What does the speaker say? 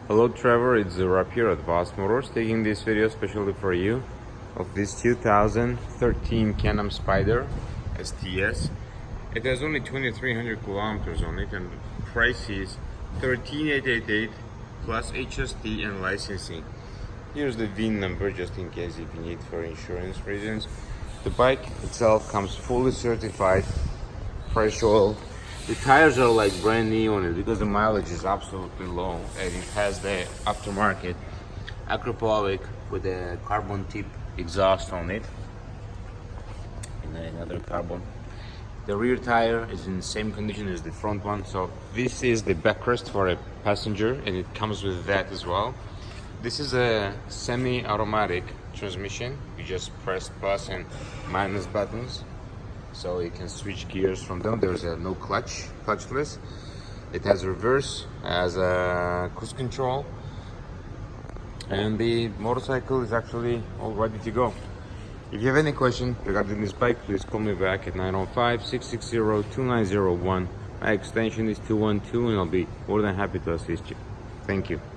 Hello Trevor, it's Rap here at Boss Motors, taking this video especially for you of this 2013 Can-Am Spyder STS. It has only 2,300 kilometers on it and the price is 13,888 plus HST and licensing. Here's the VIN number just in case if you need for insurance reasons. The bike itself comes fully certified, fresh oil. The tires are like brand new on it because the mileage is absolutely low, and it has the aftermarket acrylic with a carbon tip exhaust on it and another carbon. The rear tire is in the same condition as the front one, so this is the backrest for a passenger and it comes with that as well. This is a semi-automatic transmission. You just press plus and minus buttons, so you can switch gears from them. There's no clutchless. It has reverse, has a cruise control, and the motorcycle is actually all ready to go. If you have any question regarding this bike, please call me back at 905-660-2901. My extension is 212 and I'll be more than happy to assist you. Thank you.